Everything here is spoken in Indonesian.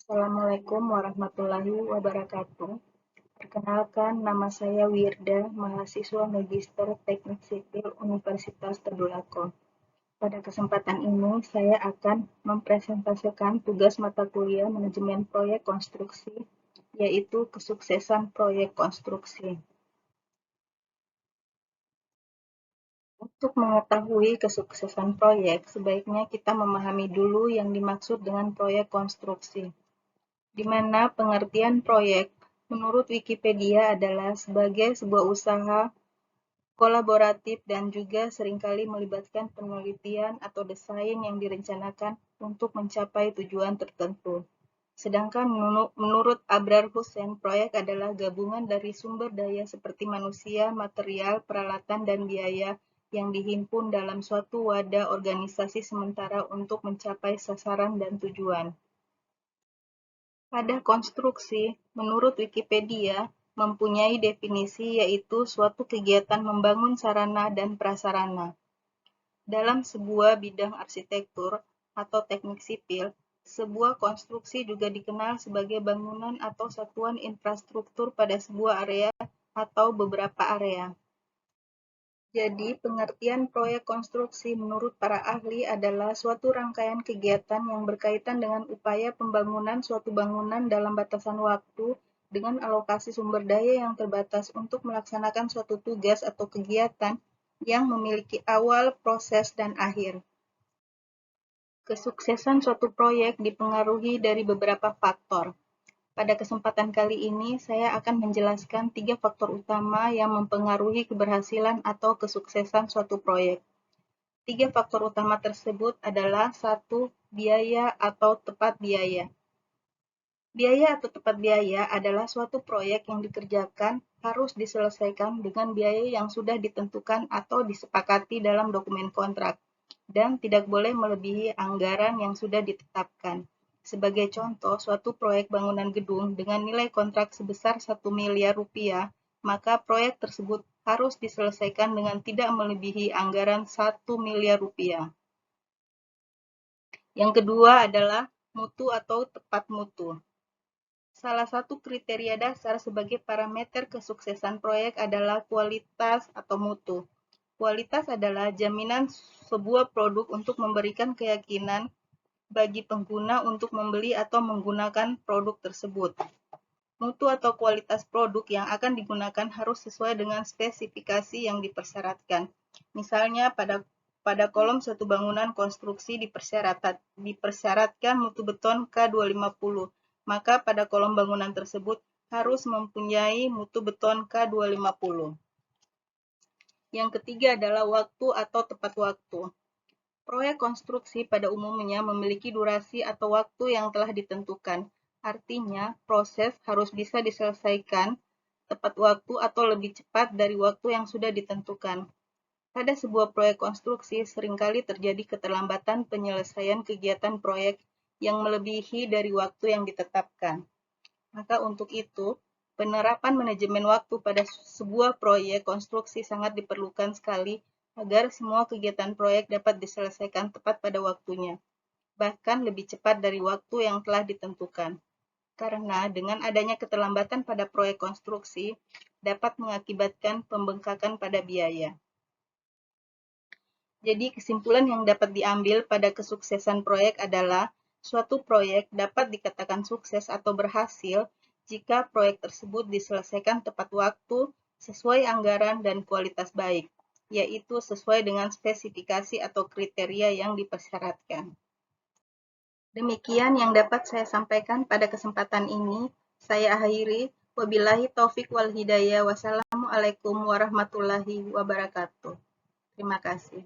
Assalamualaikum warahmatullahi wabarakatuh. Perkenalkan, nama saya Wirda, mahasiswa Magister Teknik Sipil Universitas Tadulako. Pada kesempatan ini, saya akan mempresentasikan tugas mata kuliah Manajemen Proyek Konstruksi, yaitu kesuksesan proyek konstruksi. Untuk mengetahui kesuksesan proyek, sebaiknya kita memahami dulu yang dimaksud dengan proyek konstruksi, di mana pengertian proyek menurut Wikipedia adalah sebagai sebuah usaha kolaboratif dan juga seringkali melibatkan penelitian atau desain yang direncanakan untuk mencapai tujuan tertentu. Sedangkan menurut Abrar Hussein, proyek adalah gabungan dari sumber daya seperti manusia, material, peralatan, dan biaya yang dihimpun dalam suatu wadah organisasi sementara untuk mencapai sasaran dan tujuan. Pada konstruksi, menurut Wikipedia, mempunyai definisi yaitu suatu kegiatan membangun sarana dan prasarana. Dalam sebuah bidang arsitektur atau teknik sipil, sebuah konstruksi juga dikenal sebagai bangunan atau satuan infrastruktur pada sebuah area atau beberapa area. Jadi, pengertian proyek konstruksi menurut para ahli adalah suatu rangkaian kegiatan yang berkaitan dengan upaya pembangunan suatu bangunan dalam batasan waktu dengan alokasi sumber daya yang terbatas untuk melaksanakan suatu tugas atau kegiatan yang memiliki awal, proses, dan akhir. Kesuksesan suatu proyek dipengaruhi dari beberapa faktor. Pada kesempatan kali ini, saya akan menjelaskan 3 faktor utama yang mempengaruhi keberhasilan atau kesuksesan suatu proyek. 3 faktor utama tersebut adalah 1. Biaya atau tepat biaya. Biaya atau tepat biaya adalah suatu proyek yang dikerjakan harus diselesaikan dengan biaya yang sudah ditentukan atau disepakati dalam dokumen kontrak, dan tidak boleh melebihi anggaran yang sudah ditetapkan. Sebagai contoh, suatu proyek bangunan gedung dengan nilai kontrak sebesar 1 miliar rupiah, maka proyek tersebut harus diselesaikan dengan tidak melebihi anggaran 1 miliar rupiah. Yang kedua adalah mutu atau tepat mutu. Salah satu kriteria dasar sebagai parameter kesuksesan proyek adalah kualitas atau mutu. Kualitas adalah jaminan sebuah produk untuk memberikan keyakinan bagi pengguna untuk membeli atau menggunakan produk tersebut. Mutu atau kualitas produk yang akan digunakan harus sesuai dengan spesifikasi yang dipersyaratkan. Misalnya pada kolom suatu bangunan konstruksi dipersyaratkan mutu beton K250, maka pada kolom bangunan tersebut harus mempunyai mutu beton K250. Yang ketiga adalah waktu atau tepat waktu. Proyek konstruksi pada umumnya memiliki durasi atau waktu yang telah ditentukan. Artinya, proses harus bisa diselesaikan tepat waktu atau lebih cepat dari waktu yang sudah ditentukan. Pada sebuah proyek konstruksi, seringkali terjadi keterlambatan penyelesaian kegiatan proyek yang melebihi dari waktu yang ditetapkan. Maka untuk itu, penerapan manajemen waktu pada sebuah proyek konstruksi sangat diperlukan sekali agar semua kegiatan proyek dapat diselesaikan tepat pada waktunya, bahkan lebih cepat dari waktu yang telah ditentukan. Karena dengan adanya keterlambatan pada proyek konstruksi dapat mengakibatkan pembengkakan pada biaya. Jadi kesimpulan yang dapat diambil pada kesuksesan proyek adalah suatu proyek dapat dikatakan sukses atau berhasil jika proyek tersebut diselesaikan tepat waktu, sesuai anggaran dan kualitas baik, yaitu sesuai dengan spesifikasi atau kriteria yang dipersyaratkan. Demikian yang dapat saya sampaikan pada kesempatan ini. Saya akhiri. Wabillahi taufik wal hidayah. Wassalamualaikum warahmatullahi wabarakatuh. Terima kasih.